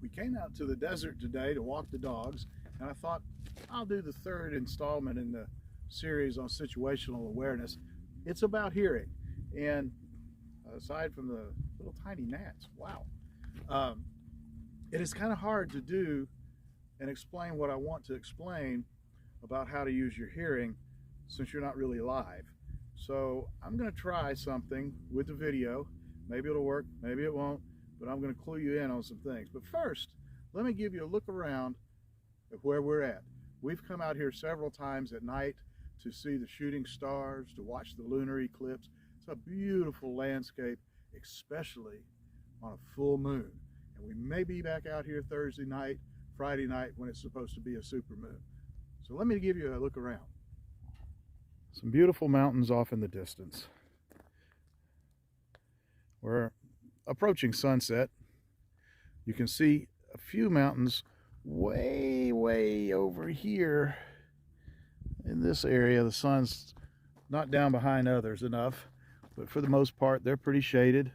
We came out to the desert today to walk the dogs, and I thought I'll do the third installment in the series on situational awareness. It's about hearing, and aside from the little tiny gnats, wow, it is kind of hard to do and explain what I want to explain about how to use your hearing since you're not really live. So I'm going to try something with the video. Maybe it'll work, maybe it won't, but I'm going to clue you in on some things. But first, let me give you a look around at where we're at. We've come out here several times at night to see the shooting stars, to watch the lunar eclipse. It's a beautiful landscape, especially on a full moon. And we may be back out here Thursday night, Friday night when it's supposed to be a super moon. So let me give you a look around. Some beautiful mountains off in the distance. We're approaching sunset. You can see a few mountains way over here in this area. The sun's not down behind others enough, but for the most part they're pretty shaded,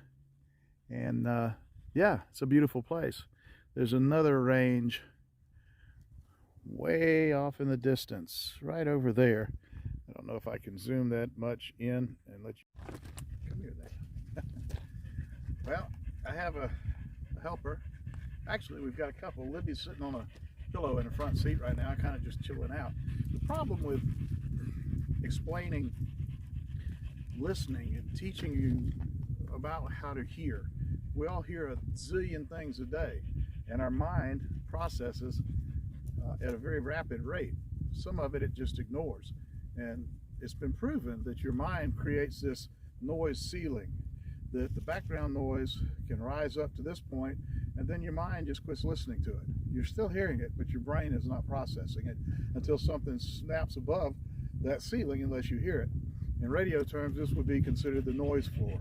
and yeah, it's a beautiful place. There's another range way off in the distance right over there. I don't know if I can zoom that much in and let you come here there. Well, I have a helper. Actually, we've got a couple. Libby's sitting on a pillow in the front seat right now, kind of just chilling out. The problem with explaining, listening, and teaching you about how to hear, we all hear a zillion things a day, and our mind processes at a very rapid rate. Some of it just ignores, and it's been proven that your mind creates this noise ceiling, that the background noise can rise up to this point, and then your mind just quits listening to it. You're still hearing it, but your brain is not processing it until something snaps above that ceiling, unless you hear it. In radio terms, this would be considered the noise floor.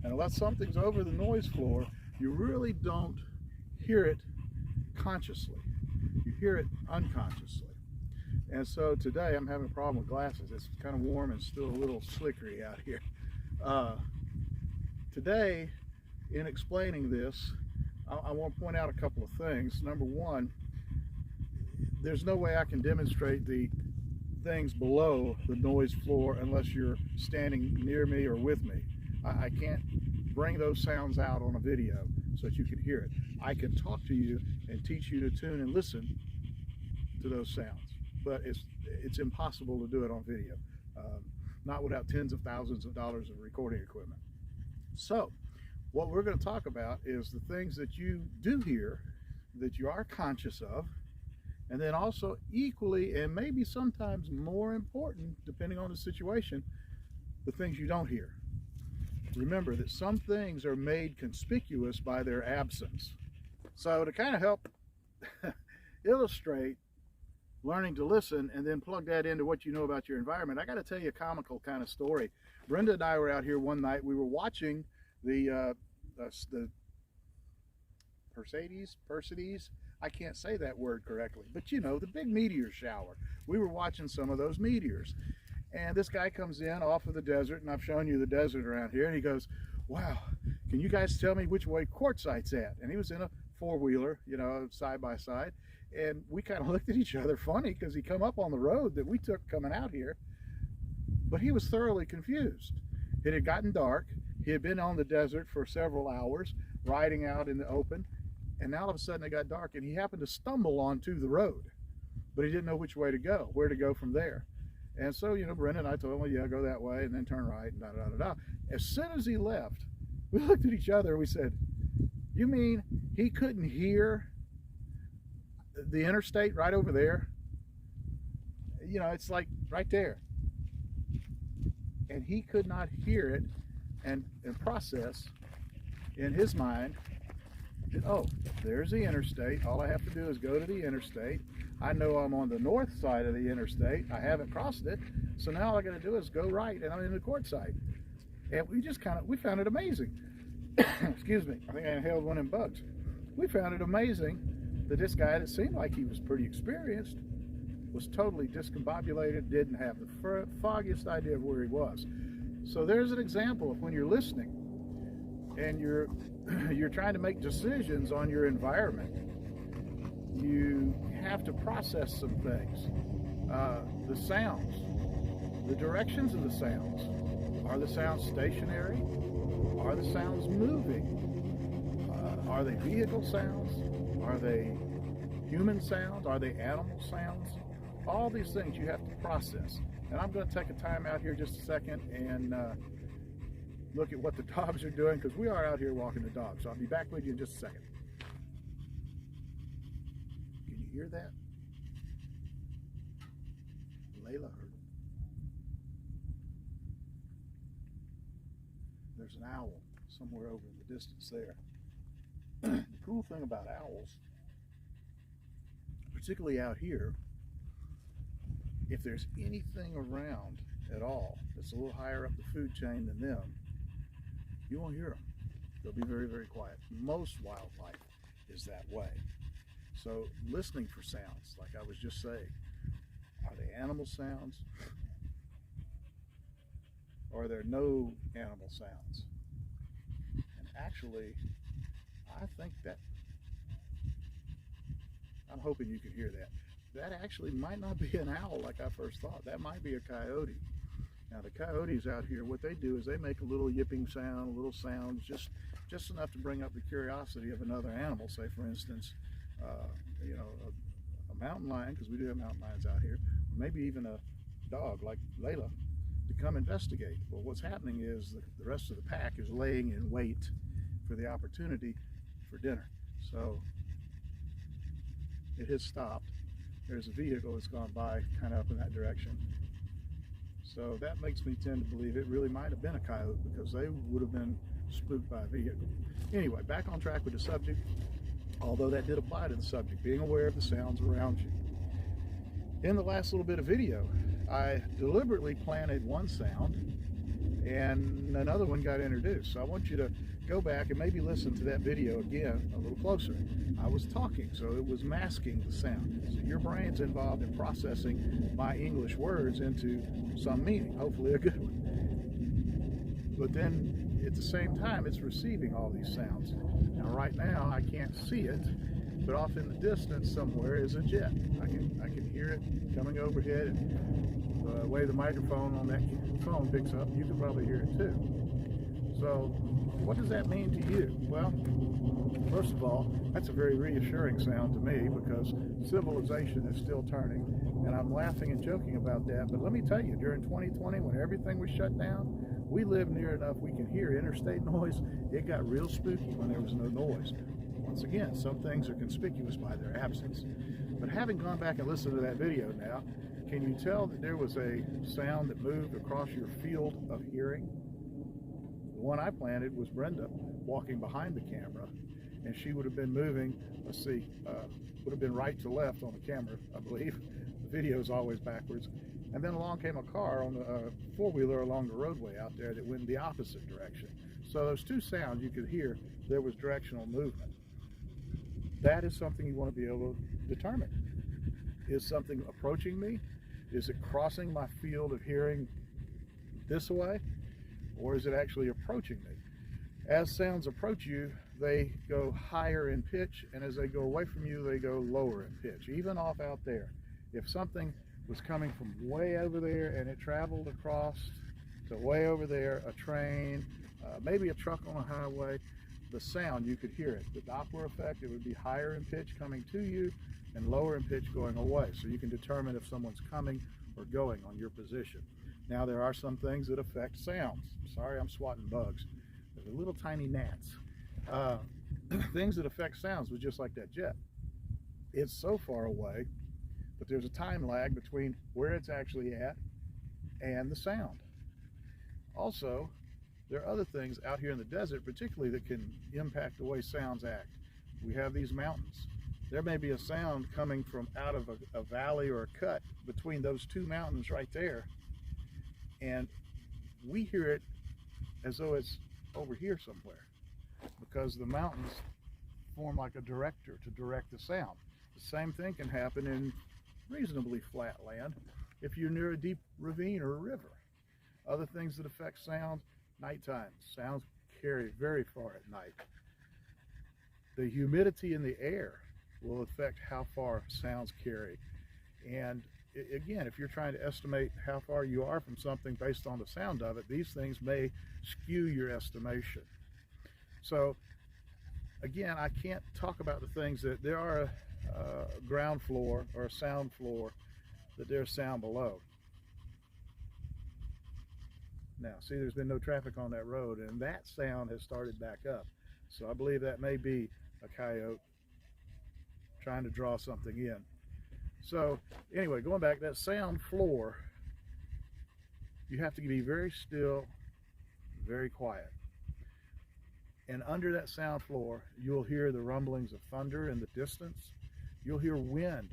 And unless something's over the noise floor, you really don't hear it consciously. You hear it unconsciously. And so today I'm having a problem with glasses. It's kind of warm and still a little slickery out here. Today, in explaining this, I want to point out a couple of things. Number one, there's no way I can demonstrate the things below the noise floor unless you're standing near me or with me. I can't bring those sounds out on a video so that you can hear it. I can talk to you and teach you to tune and listen to those sounds, but it's impossible to do it on video, not without tens of thousands of dollars of recording equipment. So what we're going to talk about is the things that you do hear, that you are conscious of, and then also equally, and maybe sometimes more important, depending on the situation, the things you don't hear. Remember that some things are made conspicuous by their absence. So to kind of help illustrate learning to listen and then plug that into what you know about your environment, I got to tell you a comical kind of story. Brenda and I were out here one night. We were watching the Perseids, I can't say that word correctly, but you know, the big meteor shower. We were watching some of those meteors, and this guy comes in off of the desert, and I've shown you the desert around here, and he goes, wow, can you guys tell me which way Quartzsite's at? And he was in a four-wheeler, you know, side by side, and we kind of looked at each other funny because he come up on the road that we took coming out here, but he was thoroughly confused. It had gotten dark. He had been on the desert for several hours, riding out in the open, and now all of a sudden it got dark, and he happened to stumble onto the road, but he didn't know which way to go, where to go from there. And so, you know, Brenda and I told him, well, yeah, go that way, and then turn right, and da-da-da-da. As soon as he left, we looked at each other, and we said, you mean he couldn't hear the interstate right over there? You know, it's like right there. And he could not hear it and process in his mind that, oh, there's the interstate. All I have to do is go to the interstate. I know I'm on the north side of the interstate. I haven't crossed it. So now all I got to do is go right, and I'm in the Quartzsite. And we found it amazing. Excuse me. I think I inhaled one of them bugs. We found it amazing that this guy that seemed like he was pretty experienced was totally discombobulated, didn't have the foggiest idea of where he was. So there's an example of when you're listening and you're trying to make decisions on your environment. you have to process some things. The sounds, the directions of the sounds. Are the sounds stationary? Are the sounds moving? Are they vehicle sounds? Are they human sounds? Are they animal sounds? All these things you have to process. And I'm going to take a time out here just a second and look at what the dogs are doing, because we are out here walking the dogs. So I'll be back with you in just a second. Can you hear that? Layla heard it. There's an owl somewhere over in the distance there. The cool thing about owls, particularly out here, if there's anything around at all that's a little higher up the food chain than them, you won't hear them. They'll be very, very quiet. Most wildlife is that way. So listening for sounds, like I was just saying, are they animal sounds? Or are there no animal sounds? And actually, I think that, I'm hoping you can hear that. That actually might not be an owl like I first thought. That might be a coyote. Now the coyotes out here, what they do is they make a little yipping sound, a little sound, just enough to bring up the curiosity of another animal. Say for instance, you know, a mountain lion, because we do have mountain lions out here, or maybe even a dog like Layla, to come investigate. Well, what's happening is the rest of the pack is laying in wait for the opportunity for dinner. So it has stopped. There's a vehicle that's gone by kind of up in that direction. So that makes me tend to believe it really might have been a coyote, because they would have been spooked by a vehicle. Anyway, back on track with the subject, although that did apply to the subject, being aware of the sounds around you. In the last little bit of video, I deliberately planted one sound and another one got introduced. So I want you to go back and maybe listen to that video again a little closer. I was talking, so it was masking the sound. So your brain's involved in processing my English words into some meaning, hopefully a good one. But then at the same time, it's receiving all these sounds. Now right now, I can't see it, but off in the distance somewhere is a jet. I can hear it coming overhead, and the way the microphone on that phone picks up, you can probably hear it too. So what does that mean to you? Well, first of all, that's a very reassuring sound to me, because civilization is still turning, and I'm laughing and joking about that. But let me tell you, during 2020, when everything was shut down, we live near enough we can hear interstate noise. It got real spooky when there was no noise. Once again, some things are conspicuous by their absence. But having gone back and listened to that video now, can you tell that there was a sound that moved across your field of hearing? The one I planted was Brenda walking behind the camera, and she would have been moving, let's see, would have been right to left on the camera, I believe. The video is always backwards. And then along came a car on the four-wheeler along the roadway out there that went in the opposite direction. So those two sounds you could hear, there was directional movement. That is something you want to be able to determine. Is something approaching me? Is it crossing my field of hearing this way? Or is it actually approaching me? As sounds approach you, they go higher in pitch, and as they go away from you, they go lower in pitch, even off out there. If something was coming from way over there and it traveled across to way over there, a train, maybe a truck on a highway, the sound, you could hear it. The Doppler effect, it would be higher in pitch coming to you and lower in pitch going away. So you can determine if someone's coming or going on your position. Now there are some things that affect sounds. Sorry, I'm swatting bugs. They're little tiny gnats. Things that affect sounds was just like that jet. It's so far away, but there's a time lag between where it's actually at and the sound. Also, there are other things out here in the desert, particularly, that can impact the way sounds act. We have these mountains. There may be a sound coming from out of a valley or a cut between those two mountains right there, and we hear it as though it's over here somewhere, because the mountains form like a director to direct the sound. The same thing can happen in reasonably flat land if you're near a deep ravine or a river. Other things that affect sound: nighttime. Sounds carry very far at night. The humidity in the air will affect how far sounds carry. And again, if you're trying to estimate how far you are from something based on the sound of it, these things may skew your estimation. So again, I can't talk about the things that there are a ground floor or a sound floor, that there's sound below. Now, see, there's been no traffic on that road, and that sound has started back up. So I believe that may be a coyote trying to draw something in. So anyway, going back, that sound floor, you have to be very still, very quiet. And under that sound floor, you'll hear the rumblings of thunder in the distance. You'll hear wind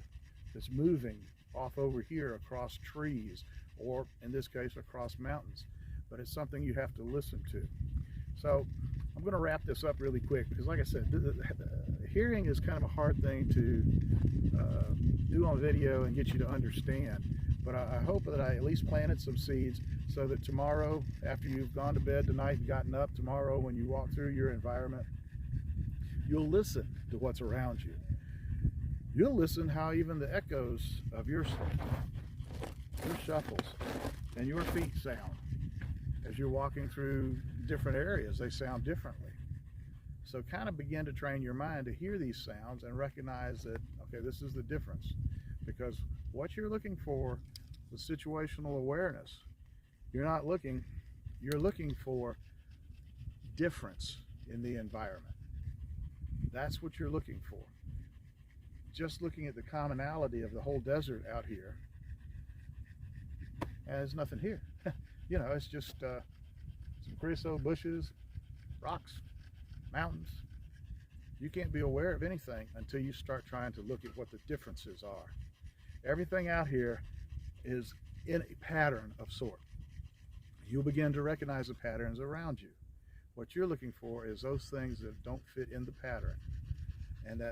that's moving off over here across trees, or in this case, across mountains. But it's something you have to listen to. So I'm going to wrap this up really quick, because like I said, hearing is kind of a hard thing to do on video and get you to understand. But I hope that I at least planted some seeds so that tomorrow, after you've gone to bed tonight and gotten up, tomorrow when you walk through your environment, you'll listen to what's around you. You'll listen how even the echoes of your shuffles and your feet sound. As you're walking through different areas, they sound differently. So kind of begin to train your mind to hear these sounds and recognize that, okay, this is the difference. Because what you're looking for with situational awareness, you're looking for difference in the environment. That's what you're looking for. Just looking at the commonality of the whole desert out here, and there's nothing here. You know, it's just some creosote bushes, rocks, mountains. You can't be aware of anything until you start trying to look at what the differences are. Everything out here is in a pattern of sort. You'll begin to recognize the patterns around you. What you're looking for is those things that don't fit in the pattern. And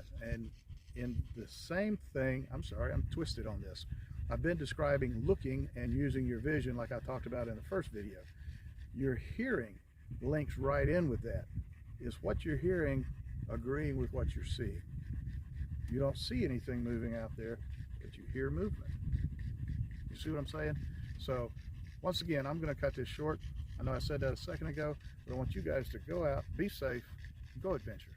in the same thing, I'm sorry, I'm twisted on this. I've been describing looking and using your vision like I talked about in the first video. Your hearing links right in with that. Is what you're hearing agreeing with what you're seeing? You don't see anything moving out there, but you hear movement. You see what I'm saying? So once again, I'm going to cut this short. I know I said that a second ago, but I want you guys to go out, be safe, and go adventure.